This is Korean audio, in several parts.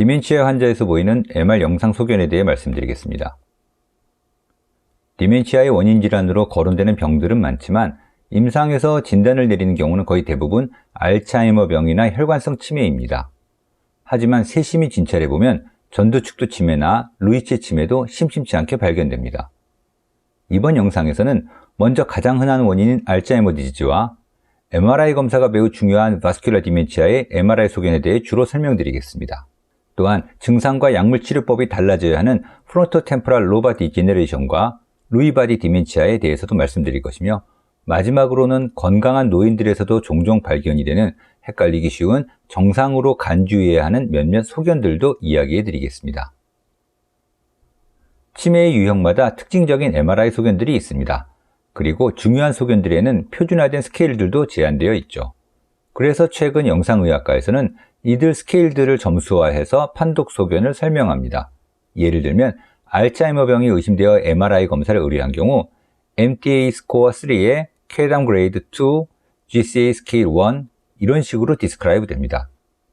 디멘치아 환자에서 보이는 MR 영상 소견에 대해 말씀드리겠습니다. 디멘치아의 원인 질환으로 거론되는 병들은 많지만 임상에서 진단을 내리는 경우는 거의 대부분 알츠하이머병이나 혈관성 치매입니다. 하지만 세심히 진찰해보면 전두축두 치매나 루이체 치매도 심심치 않게 발견됩니다. 이번 영상에서는 먼저 가장 흔한 원인인 알츠하이머 디지즈와 MRI 검사가 매우 중요한 바스큘라 디멘치아의 MRI 소견에 대해 주로 설명드리겠습니다. 또한 증상과 약물 치료법이 달라져야 하는 프론토 템포럴 로바 디제너레이션과 루이 바디 디멘치아에 대해서도 말씀드릴 것이며, 마지막으로는 건강한 노인들에서도 종종 발견이 되는 헷갈리기 쉬운 정상으로 간주해야 하는 몇몇 소견들도 이야기해 드리겠습니다. 치매의 유형마다 특징적인 MRI 소견들이 있습니다. 그리고 중요한 소견들에는 표준화된 스케일들도 제한되어 있죠. 그래서 최근 영상의학과에서는 이들 스케일들을 점수화해서 판독 소견을 설명합니다. 예를 들면 알츠하이머병이 의심되어 MRI 검사를 의뢰한 경우 MTA 스코어 3에 쾌담 그레이드 2, GCA 스케일 1 이런 식으로 디스크라이브 됩니다.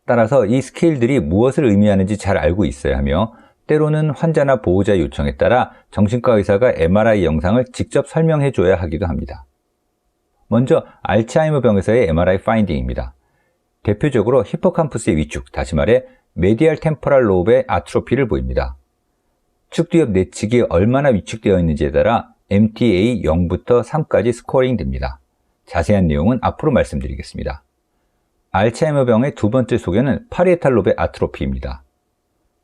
따라서 이 스케일들이 무엇을 의미하는지 잘 알고 있어야 하며, 때로는 환자나 보호자 요청에 따라 정신과 의사가 MRI 영상을 직접 설명해 줘야 하기도 합니다. 먼저 알츠하이머병에서의 MRI 파인딩입니다. 대표적으로 히포캄푸스의 위축, 다시 말해 메디알 템포럴 로브의 아트로피를 보입니다. 축두엽 내측이 얼마나 위축되어 있는지에 따라 MTA 0부터 3까지 스코어링 됩니다. 자세한 내용은 앞으로 말씀드리겠습니다. 알츠하이머병의 두 번째 소견은 파리에탈 롭의 아트로피입니다.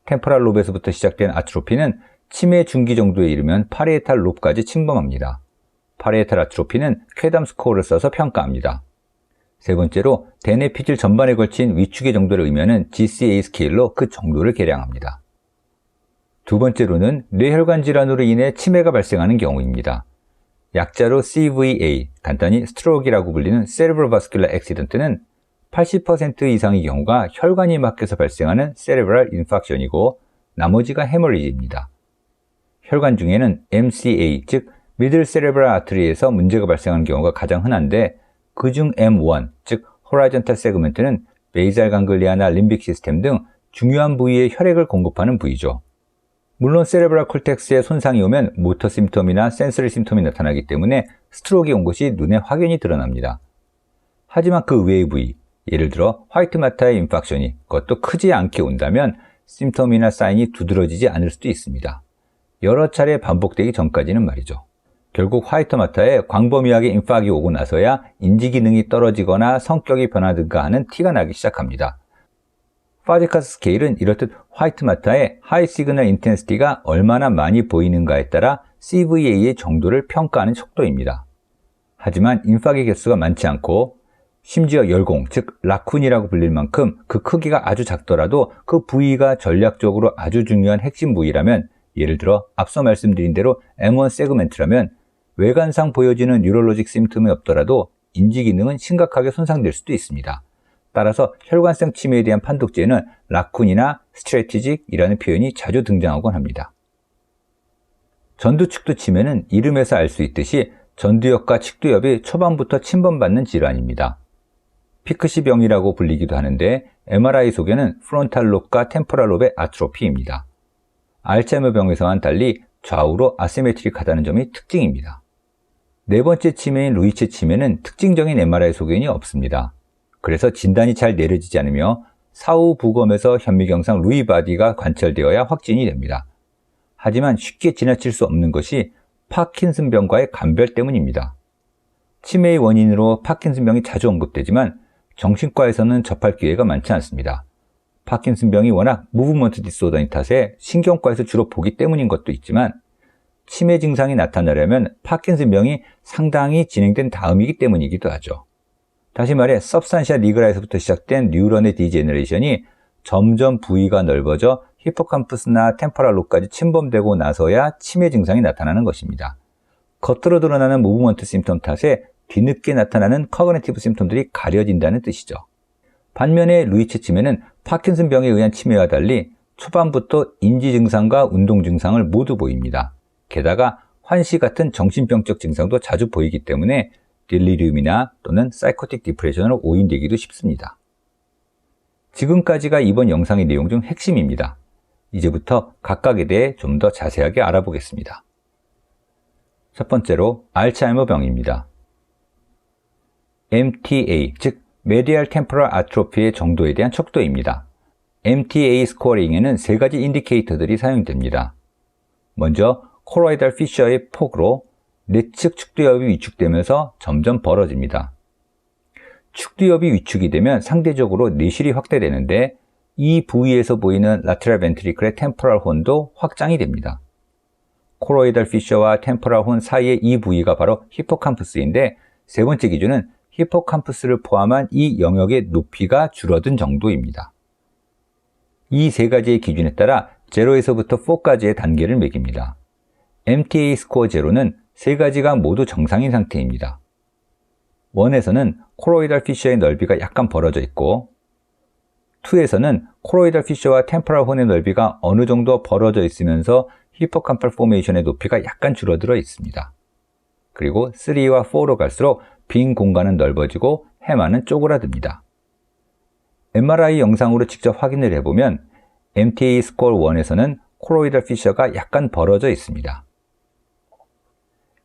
템포럴 롭에서부터 시작된 아트로피는 치매 중기 정도에 이르면 파리에탈 롭까지 침범합니다. 파리에탈 아트로피는 쾌담 스코어를 써서 평가합니다. 세 번째로 대뇌피질 전반에 걸친 위축의 정도를 의미하는 GCA 스케일로 그 정도를 계량합니다. 두 번째로는 뇌혈관 질환으로 인해 치매가 발생하는 경우입니다. 약자로 CVA, 간단히 스트로크라고 불리는 Cerebral Vascular Accident는 80% 이상의 경우가 혈관이 막혀서 발생하는 Cerebral Infarction이고 나머지가 헤머리지입니다. 혈관 중에는 MCA, 즉 Middle Cerebral Artery에서 문제가 발생하는 경우가 가장 흔한데, 그중 M1, 즉 Horizontal Segment는 베이살 강글리아나 림빅 시스템 등 중요한 부위에 혈액을 공급하는 부위죠. 물론 세레브랄 콜텍스에 손상이 오면 모터 심텀이나 센서리 심텀이 나타나기 때문에 스트로크가 온 것이 눈에 확연히 드러납니다. 하지만 그 외의 부위, 예를 들어 화이트 마타의 인팍션이 그것도 크지 않게 온다면 심텀이나 사인이 두드러지지 않을 수도 있습니다. 여러 차례 반복되기 전까지는 말이죠. 결국 화이트 마타에 광범위하게 인팍이 오고 나서야 인지 기능이 떨어지거나 성격이 변하든가 하는 티가 나기 시작합니다. 파제카스 스케일은 이렇듯 화이트 마타의 하이 시그널 인텐시티가 얼마나 많이 보이는가에 따라 CVA의 정도를 평가하는 척도입니다. 하지만 인팍의 개수가 많지 않고 심지어 열공, 즉 라쿤이라고 불릴 만큼 그 크기가 아주 작더라도 그 부위가 전략적으로 아주 중요한 핵심 부위라면, 예를 들어 앞서 말씀드린 대로 M1 세그멘트라면 외관상 보여지는 뉴럴로직 심텀이 없더라도 인지 기능은 심각하게 손상될 수도 있습니다. 따라서 혈관성 치매에 대한 판독제에는 라쿤이나 스트래티직이라는 표현이 자주 등장하곤 합니다. 전두축두 치매는 이름에서 알 수 있듯이 전두엽과 측두엽이 초반부터 침범받는 질환입니다. 피크시 병이라고 불리기도 하는데 MRI 소견은 프론탈 롭과 템포럴 롭의 아트로피입니다. 알츠하이머 병에서와는 달리 좌우로 아시메트릭하다는 점이 특징입니다. 네 번째 치매인 루이체 치매는 특징적인 MRI 소견이 없습니다. 그래서 진단이 잘 내려지지 않으며 사후 부검에서 현미경상 루이 바디가 관찰되어야 확진이 됩니다. 하지만 쉽게 지나칠 수 없는 것이 파킨슨병과의 간별 때문입니다. 치매의 원인으로 파킨슨병이 자주 언급되지만 정신과에서는 접할 기회가 많지 않습니다. 파킨슨병이 워낙 무브먼트 디스오더인 탓에 신경과에서 주로 보기 때문인 것도 있지만, 치매 증상이 나타나려면 파킨슨병이 상당히 진행된 다음이기 때문이기도 하죠. 다시 말해 substantia nigra에서부터 시작된 뉴런의 디제너레이션이 점점 부위가 넓어져 히포캄푸스나 템포럴 롭까지 침범되고 나서야 치매 증상이 나타나는 것입니다. 겉으로 드러나는 무브먼트 심텀 탓에 뒤늦게 나타나는 커그니티브 심텀들이 가려진다는 뜻이죠. 반면에 루이체 치매는 파킨슨병에 의한 치매와 달리 초반부터 인지 증상과 운동 증상을 모두 보입니다. 게다가 환시 같은 정신병적 증상도 자주 보이기 때문에 딜리리움이나 또는 사이코틱 디프레션으로 오인되기도 쉽습니다. 지금까지가 이번 영상의 내용 중 핵심입니다. 이제부터 각각에 대해 좀 더 자세하게 알아보겠습니다. 첫 번째로 알츠하이머병입니다. MTA, 즉 Medial Temporal Atrophy의 정도에 대한 척도입니다. MTA 스코어링에는 세 가지 인디케이터들이 사용됩니다. 먼저 코로이달 피셔의 폭으로 내측 축두엽이 위축되면서 점점 벌어집니다. 축두엽이 위축이 되면 상대적으로 내실이 확대되는데 이 부위에서 보이는 라테럴 벤트리클의 템포럴 혼도 확장이 됩니다. 코로이달 피셔와 템포럴 혼 사이의 이 부위가 바로 히포캄푸스인데 세 번째 기준은 히포캄푸스를 포함한 이 영역의 높이가 줄어든 정도입니다. 이 세 가지의 기준에 따라 0에서부터 4까지의 단계를 매깁니다. MTA 스코어 0는 세 가지가 모두 정상인 상태입니다. 1에서는 코로이달 피셔의 넓이가 약간 벌어져 있고 2에서는 코로이달 피셔와 템포럴 혼의 넓이가 어느 정도 벌어져 있으면서 히포캄팔 포메이션의 높이가 약간 줄어들어 있습니다. 그리고 3와 4로 갈수록 빈 공간은 넓어지고 해마는 쪼그라듭니다. MRI 영상으로 직접 확인을 해보면 MTA 스코어 1에서는 코로이달 피셔가 약간 벌어져 있습니다.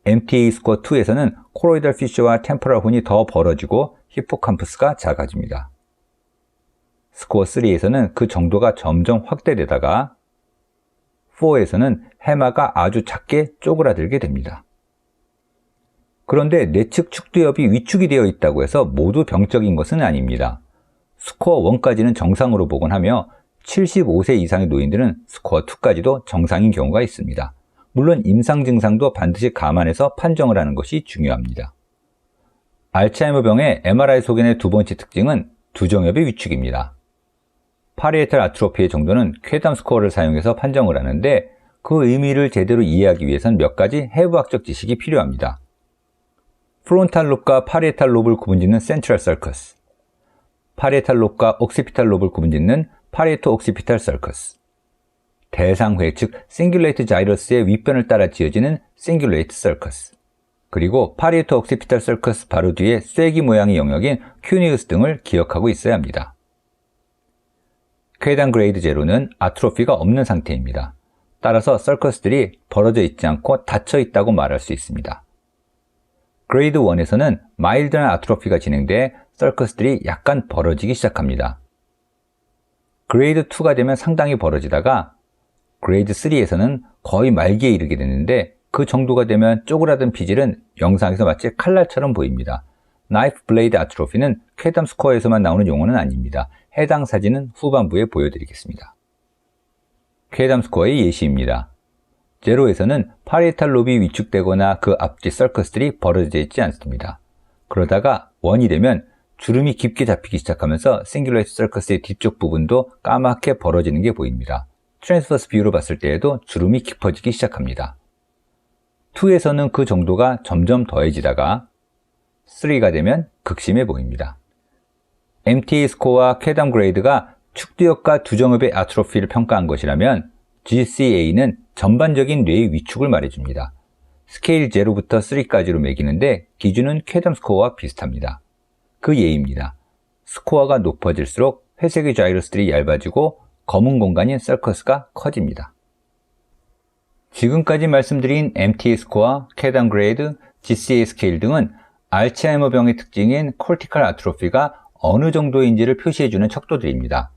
MTA 스코어 2에서는 코로이달 피셔와 템포럴 혼이 더 벌어지고 히포캄푸스가 작아집니다. 스코어 3에서는 그 정도가 점점 확대되다가 4에서는 해마가 아주 작게 쪼그라들게 됩니다. 그런데 내측 축두엽이 위축이 되어 있다고 해서 모두 병적인 것은 아닙니다. 스코어 1까지는 정상으로 보곤 하며 75세 이상의 노인들은 스코어 2까지도 정상인 경우가 있습니다. 물론 임상 증상도 반드시 감안해서 판정을 하는 것이 중요합니다. 알츠하이머병의 MRI 소견의 두 번째 특징은 두정엽의 위축입니다. 파리에탈 아트로피의 정도는 쾌담 스코어를 사용해서 판정을 하는데 그 의미를 제대로 이해하기 위해선 몇 가지 해부학적 지식이 필요합니다. 프론탈 롭과 파리에탈 롭을 구분짓는 센트럴 서커스, 파리에탈 롭과 옥시피탈 롭을 구분짓는 파리에토 옥시피탈 서커스, 대상회 즉 싱귤레이트 자이러스의 윗변을 따라 지어지는 싱귤레이트 서커스, 그리고 파리에토 옥시피탈 서커스 바로 뒤에 쐐기 모양의 영역인 큐니우스 등을 기억하고 있어야 합니다. 쾌단 그레이드 0는 아트로피가 없는 상태입니다. 따라서 서커스들이 벌어져 있지 않고 닫혀 있다고 말할 수 있습니다. 그레이드 1에서는 마일드한 아트로피가 진행돼 서커스들이 약간 벌어지기 시작합니다. 그레이드 2가 되면 상당히 벌어지다가 그레이드 3에서는 거의 말기에 이르게 되는데 그 정도가 되면 쪼그라든 피질은 영상에서 마치 칼날처럼 보입니다. 나이프 블레이드 아트로피는 쾌담 스코어에서만 나오는 용어는 아닙니다. 해당 사진은 후반부에 보여드리겠습니다. 쾌담 스코어의 예시입니다. 0에서는 파리에탈 롭이 위축되거나 그 앞뒤 서커스들이 벌어져 있지 않습니다. 그러다가 1이 되면 주름이 깊게 잡히기 시작하면서 싱귤레이트 서커스의 뒤쪽 부분도 까맣게 벌어지는 게 보입니다. 트랜스버스 뷰로 봤을 때에도 주름이 깊어지기 시작합니다. 2에서는 그 정도가 점점 더해지다가 3가 되면 극심해 보입니다. MTA 스코어와 쾌담 그레이드가 축두엽과 두정엽의 아트로피를 평가한 것이라면 GCA는 전반적인 뇌의 위축을 말해줍니다. 스케일 0부터 3까지로 매기는데 기준은 쾌담 스코어와 비슷합니다. 그 예입니다. 스코어가 높아질수록 회색의 자이러스들이 얇아지고 검은 공간인 서커스가 커집니다. 지금까지 말씀드린 MTA 스코어, 쾌담 그레이드, GCA 스케일 등은 알츠하이머병의 특징인 콜티컬 아트로피가 어느 정도인지를 표시해주는 척도들입니다.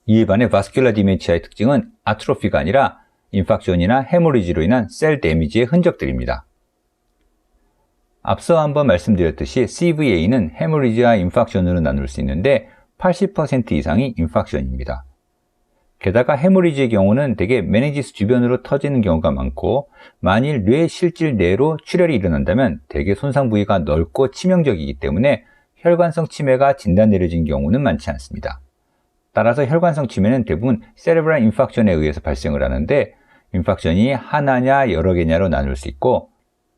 이에 반해 바스큘라 디멘치아의 특징은 아트로피가 아니라 인팍션이나 헤모리지로 인한 셀 데미지의 흔적들입니다. 앞서 한번 말씀드렸듯이 CVA는 헤모리지와 인팍션으로 나눌 수 있는데 80% 이상이 인팍션입니다. 게다가 헤모리지의 경우는 대개 메ningi스 주변으로 터지는 경우가 많고 만일 뇌 실질 내로 출혈이 일어난다면 대개 손상 부위가 넓고 치명적이기 때문에 혈관성 치매가 진단 내려진 경우는 많지 않습니다. 따라서 혈관성 치매는 대부분 세레브랄 인팍션에 의해서 발생을 하는데 인팍션이 하나냐 여러 개냐로 나눌 수 있고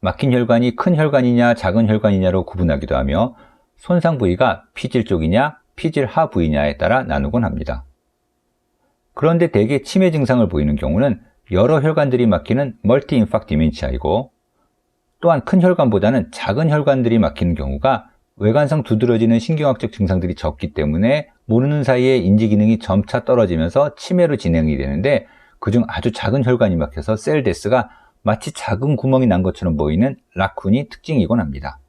막힌 혈관이 큰 혈관이냐 작은 혈관이냐로 구분하기도 하며 손상 부위가 피질 쪽이냐 피질 하 부위냐에 따라 나누곤 합니다. 그런데 대개 치매 증상을 보이는 경우는 여러 혈관들이 막히는 멀티 인팍 디멘치아이고 또한 큰 혈관보다는 작은 혈관들이 막히는 경우가 외관상 두드러지는 신경학적 증상들이 적기 때문에 모르는 사이에 인지 기능이 점차 떨어지면서 치매로 진행이 되는데, 그중 아주 작은 혈관이 막혀서 셀데스가 마치 작은 구멍이 난 것처럼 보이는 라쿤이 특징이곤 합니다.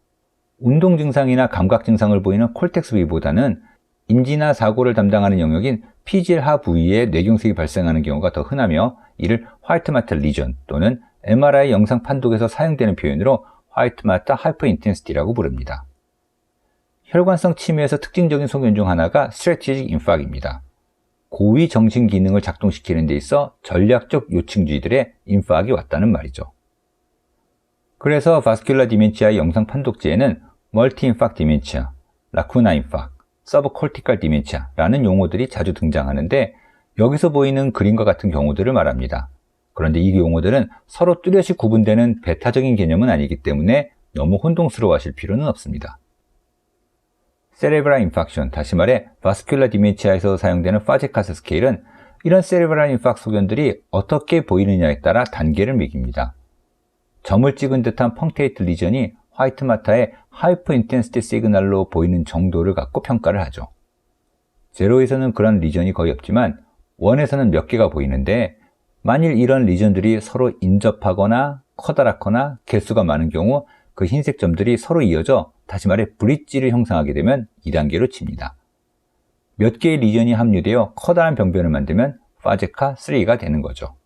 운동 증상이나 감각 증상을 보이는 콜텍스 부위보다는 인지나 사고를 담당하는 영역인 피질 하 부위에 뇌경색이 발생하는 경우가 더 흔하며, 이를 화이트 마터 리전 또는 MRI 영상 판독에서 사용되는 표현으로 화이트 마터 하이퍼 인텐시티라고 부릅니다. 혈관성 치매에서 특징적인 소견 중 하나가 스트래티직 인파크입니다. 고위 정신 기능을 작동시키는 데 있어 전략적 요층주의들의 인파크이 왔다는 말이죠. 그래서 바스큘라 디멘치아의 영상 판독지에는 멀티 인파크 디멘치아, 라쿠나 인파크, 서브콜티칼 디멘치아라는 용어들이 자주 등장하는데, 여기서 보이는 그림과 같은 경우들을 말합니다. 그런데 이 용어들은 서로 뚜렷이 구분되는 배타적인 개념은 아니기 때문에 너무 혼동스러워하실 필요는 없습니다. 세레브랄 인팍션, 다시 말해 바스큘라 디멘치아에서 사용되는 파제카스 스케일은 이런 세레브랄 인팍 소견들이 어떻게 보이느냐에 따라 단계를 매깁니다. 점을 찍은 듯한 펑테이트 리전이 화이트 마터의 하이퍼 인텐시티 시그널로 보이는 정도를 갖고 평가를 하죠. 0에서는 그런 리전이 거의 없지만 1에서는 몇 개가 보이는데, 만일 이런 리전들이 서로 인접하거나 커다랗거나 개수가 많은 경우 그 흰색 점들이 서로 이어져, 다시 말해 브릿지를 형성하게 되면 2단계로 칩니다. 몇 개의 리전이 합류되어 커다란 병변을 만들면 파제카 3가 되는 거죠.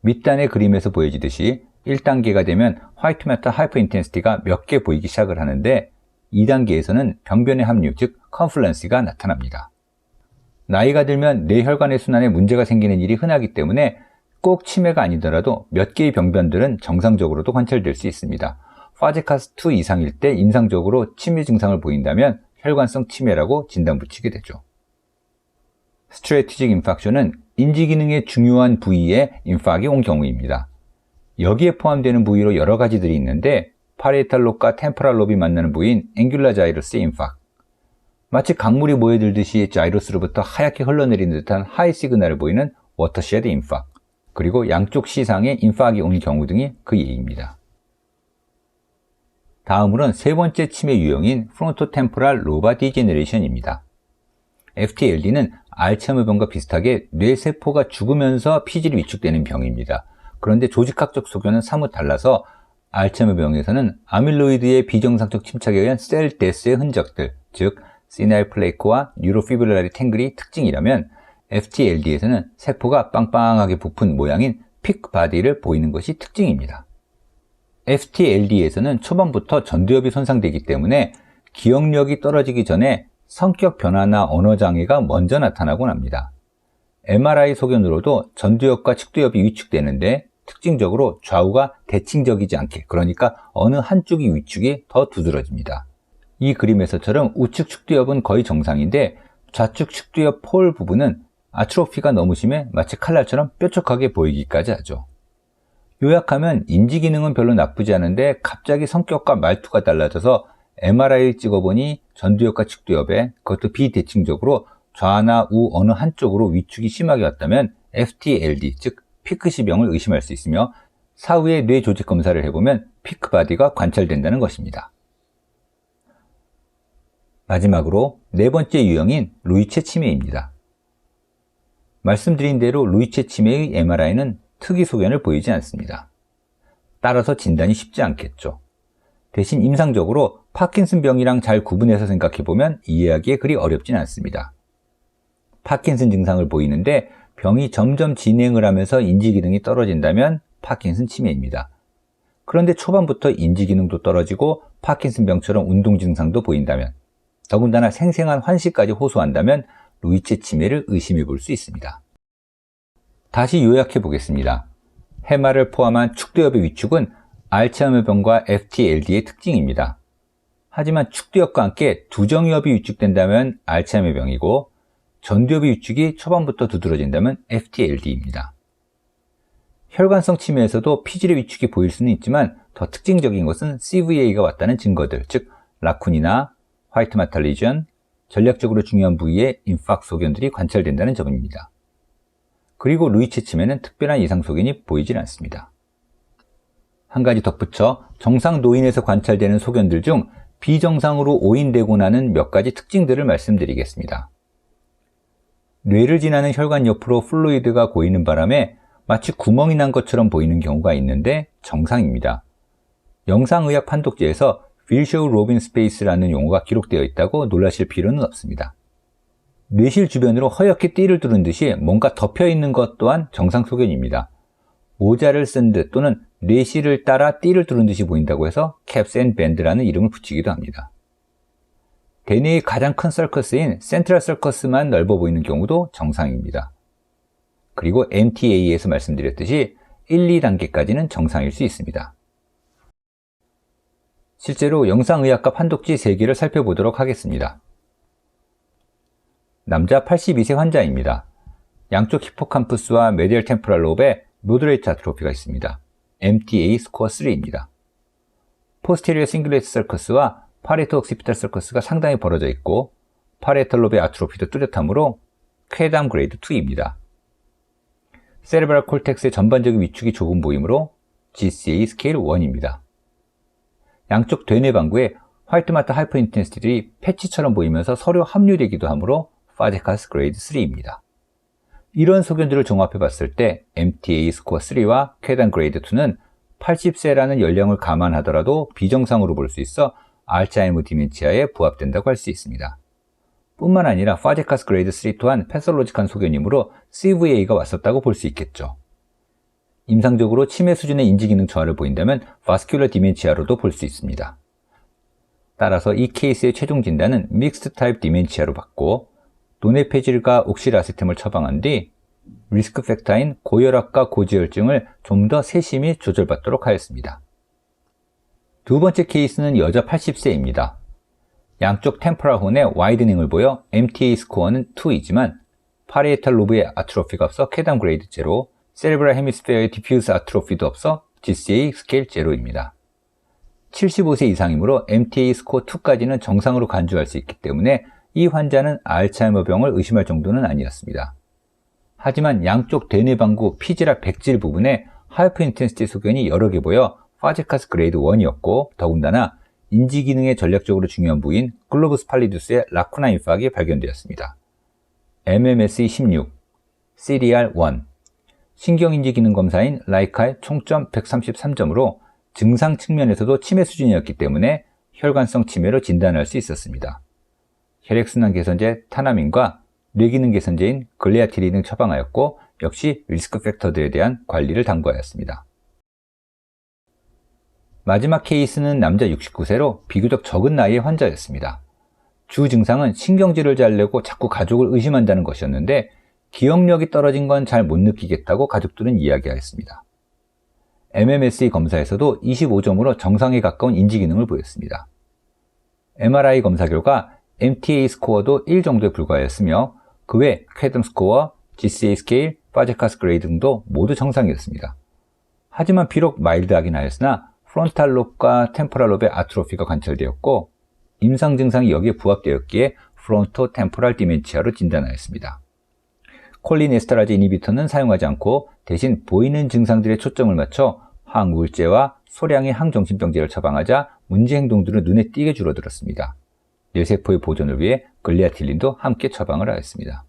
밑단의 그림에서 보여지듯이 1단계가 되면 화이트 마터 하이퍼 인텐시티가 몇 개 보이기 시작을 하는데, 2단계에서는 병변의 합류, 즉 컨플런스가 나타납니다. 나이가 들면 뇌혈관의 순환에 문제가 생기는 일이 흔하기 때문에 꼭 치매가 아니더라도 몇 개의 병변들은 정상적으로도 관찰될 수 있습니다. 파제카스 2 이상일 때 임상적으로 치매 증상을 보인다면 혈관성 치매라고 진단 붙이게 되죠. 스트래티직 인팍션은 인지 기능의 중요한 부위에 인팍이 온 경우입니다. 여기에 포함되는 부위로 여러 가지들이 있는데, 파리에탈 롭과 템포랄 롭이 만나는 부위인 앵귤라 자이러스의 인팍, 마치 강물이 모여들듯이 자이러스로부터 하얗게 흘러내리는 듯한 하이 시그널을 보이는 워터쉐드 인팍, 그리고 양쪽 시상에 인팍이 온 경우 등이 그 예입니다. 다음으로는 세 번째 치매 유형인 프론토템포랄 로바 디제너레이션입니다. FTLD는 알츠하이머병과 비슷하게 뇌세포가 죽으면서 피질이 위축되는 병입니다. 그런데 조직학적 소견은 사뭇 달라서 알츠하이머병에서는 아밀로이드의 비정상적 침착에 의한 셀 데스의 흔적들, 즉 시나일 플레이크와 뉴로피브릴라리 탱글이 특징이라면, FTLD에서는 세포가 빵빵하게 부푼 모양인 픽 바디를 보이는 것이 특징입니다. FTLD에서는 초반부터 전두엽이 손상되기 때문에 기억력이 떨어지기 전에 성격 변화나 언어장애가 먼저 나타나곤 합니다. MRI 소견으로도 전두엽과 측두엽이 위축되는데, 특징적으로 좌우가 대칭적이지 않게, 그러니까 어느 한쪽이 위축이 더 두드러집니다. 이 그림에서처럼 우측 측두엽은 거의 정상인데, 좌측 측두엽 폴 부분은 아트로피가 너무 심해 마치 칼날처럼 뾰족하게 보이기까지 하죠. 요약하면 인지 기능은 별로 나쁘지 않은데 갑자기 성격과 말투가 달라져서 MRI를 찍어보니 전두엽과 측두엽에, 그것도 비대칭적으로 좌나 우 어느 한쪽으로 위축이 심하게 왔다면 FTLD, 즉 피크시병을 의심할 수 있으며, 사후에 뇌 조직 검사를 해보면 피크바디가 관찰된다는 것입니다. 마지막으로 네 번째 유형인 루이체 치매입니다. 말씀드린 대로 루이체 치매의 MRI는 특이 소견을 보이지 않습니다. 따라서 진단이 쉽지 않겠죠. 대신 임상적으로 파킨슨병이랑 잘 구분해서 생각해보면 이해하기에 그리 어렵진 않습니다. 파킨슨 증상을 보이는데 병이 점점 진행을 하면서 인지 기능이 떨어진다면 파킨슨 치매입니다. 그런데 초반부터 인지 기능도 떨어지고 파킨슨병처럼 운동 증상도 보인다면, 더군다나 생생한 환시까지 호소한다면 루이체 치매를 의심해 볼 수 있습니다. 다시 요약해 보겠습니다. 해마를 포함한 측두엽의 위축은 알츠하이머병과 FTLD의 특징입니다. 하지만 측두엽과 함께 두정엽이 위축된다면 알츠하이머병이고, 전두엽의 위축이 초반부터 두드러진다면 FTLD입니다. 혈관성 치매에서도 피질의 위축이 보일 수는 있지만 더 특징적인 것은 CVA가 왔다는 증거들, 즉 라쿤이나 화이트 마터 리전, 전략적으로 중요한 부위에 인팍 소견들이 관찰된다는 점입니다. 그리고 루이체 치매는 특별한 이상 소견이 보이질 않습니다. 한 가지 덧붙여 정상 노인에서 관찰되는 소견들 중 비정상으로 오인되고 나는 몇 가지 특징들을 말씀드리겠습니다. 뇌를 지나는 혈관 옆으로 플루이드가 고이는 바람에 마치 구멍이 난 것처럼 보이는 경우가 있는데 정상입니다. 영상의학 판독지에서 Virtual Robin Space라는 용어가 기록되어 있다고 놀라실 필요는 없습니다. 뇌실 주변으로 허옇게 띠를 두른 듯이 뭔가 덮여있는 것 또한 정상 소견입니다. 모자를 쓴 듯 또는 뇌실을 따라 띠를 두른 듯이 보인다고 해서 캡스 앤 밴드라는 이름을 붙이기도 합니다. 대뇌의 가장 큰 서커스인 센트럴 서커스만 넓어 보이는 경우도 정상입니다. 그리고 MTA에서 말씀드렸듯이 1, 2단계까지는 정상일 수 있습니다. 실제로 영상의학과 판독지 3개를 살펴보도록 하겠습니다. 남자 82세 환자입니다. 양쪽 히포캄푸스와 메디얼 템포럴 롭에 모더레이트 아트로피가 있습니다. MTA 스코어 3입니다. 포스테리어 싱글레이트 서커스와 파레토 옥시피탈 서커스가 상당히 벌어져 있고 파레탈 롭의 아트로피도 뚜렷하므로 쾌담 그레이드 2입니다. 세레브랄 콜텍스의 전반적인 위축이 조금 보이므로 GCA 스케일 1입니다. 양쪽 되뇌 방구에 화이트마터 하이퍼인텐시티들이 패치처럼 보이면서 서로 함유되기도 하므로 파제카스 그레이드 3입니다. 이런 소견들을 종합해 봤을 때 MTA 스코어 3와 쾌담 그레이드 2는 80세라는 연령을 감안하더라도 비정상으로 볼 수 있어 알츠하이머 디멘치아에 부합된다고 할 수 있습니다. 뿐만 아니라 파제카스 그레이드 3 또한 패솔로직한 소견이므로 CVA가 왔었다고 볼 수 있겠죠. 임상적으로 치매 수준의 인지기능 저하를 보인다면 바스큘러 디멘치아로도 볼 수 있습니다. 따라서 이 케이스의 최종 진단은 믹스드 타입 디멘치아로 받고 노네페질과 옥시라세템을 처방한 뒤 리스크 팩터인 고혈압과 고지혈증을 좀 더 세심히 조절받도록 하였습니다. 두 번째 케이스는 여자 80세입니다. 양쪽 템포럴 혼의 와이드닝을 보여 MTA 스코어는 2이지만 파리에탈 로브의 아트로피가 없어 쾌담 그레이드 0, 세레브랄 헤미스페어의 디퓨스 아트로피도 없어 GCA 스케일 0입니다. 75세 이상이므로 MTA 스코어 2까지는 정상으로 간주할 수 있기 때문에 이 환자는 알츠하이머병을 의심할 정도는 아니었습니다. 하지만 양쪽 대뇌방구 피지라 백질 부분에 하이퍼인텐시티 소견이 여러 개 보여 파제카스 그레이드 1이었고 더군다나 인지기능에 전략적으로 중요한 부위인 글로브스 팔리두스의 라쿠나 인팍이 발견되었습니다. MMSE 16, CDR 1, 신경인지기능 검사인 라이카의 총점 133점으로 증상 측면에서도 치매 수준이었기 때문에 혈관성 치매로 진단할 수 있었습니다. 혈액순환 개선제 타나민과 뇌기능 개선제인 글레아티린 등 처방하였고 역시 리스크 팩터들에 대한 관리를 당부하였습니다. 마지막 케이스는 남자 69세로 비교적 적은 나이의 환자였습니다. 주 증상은 신경질을 잘 내고 자꾸 가족을 의심한다는 것이었는데 기억력이 떨어진 건 잘 못 느끼겠다고 가족들은 이야기하였습니다. MMSE 검사에서도 25점으로 정상에 가까운 인지기능을 보였습니다. MRI 검사 결과 MTA 스코어도 1 정도에 불과하였으며 그 외 쾌담 스코어, GCA 스케일, 파제카스 그레이드 등도 모두 정상이었습니다. 하지만 비록 마일드하긴 하였으나 프론탈 롭과 템포럴 롭의 아트로피가 관찰되었고 임상 증상이 여기에 부합되었기에 프론토 템포럴 디멘치아로 진단하였습니다. 콜린에스테라제 이니비터는 사용하지 않고 대신 보이는 증상들의 초점을 맞춰 항우울제와 소량의 항정신병제를 처방하자 문제 행동들은 눈에 띄게 줄어들었습니다. 뇌세포의 보존을 위해 글리아틸린도 함께 처방을 하였습니다.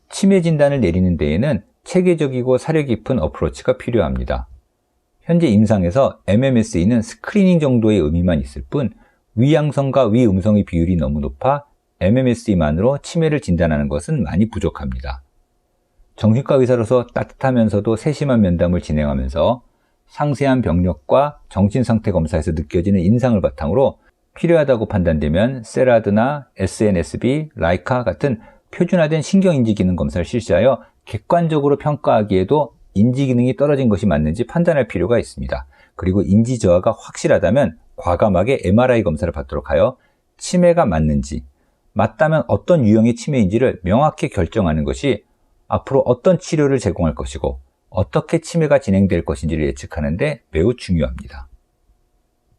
치매 진단을 내리는 데에는 체계적이고 사려 깊은 어프로치가 필요합니다. 현재 임상에서 MMSE는 스크리닝 정도의 의미만 있을 뿐 위양성과 위음성의 비율이 너무 높아 MMSE만으로 치매를 진단하는 것은 많이 부족합니다. 정신과 의사로서 따뜻하면서도 세심한 면담을 진행하면서 상세한 병력과 정신상태 검사에서 느껴지는 인상을 바탕으로 필요하다고 판단되면 세라드나 SNSB, 라이카 같은 표준화된 신경인지기능 검사를 실시하여 객관적으로 평가하기에도 인지기능이 떨어진 것이 맞는지 판단할 필요가 있습니다. 그리고 인지저하가 확실하다면 과감하게 MRI 검사를 받도록 하여 치매가 맞는지, 맞다면 어떤 유형의 치매인지를 명확히 결정하는 것이 앞으로 어떤 치료를 제공할 것이고 어떻게 치매가 진행될 것인지를 예측하는 데 매우 중요합니다.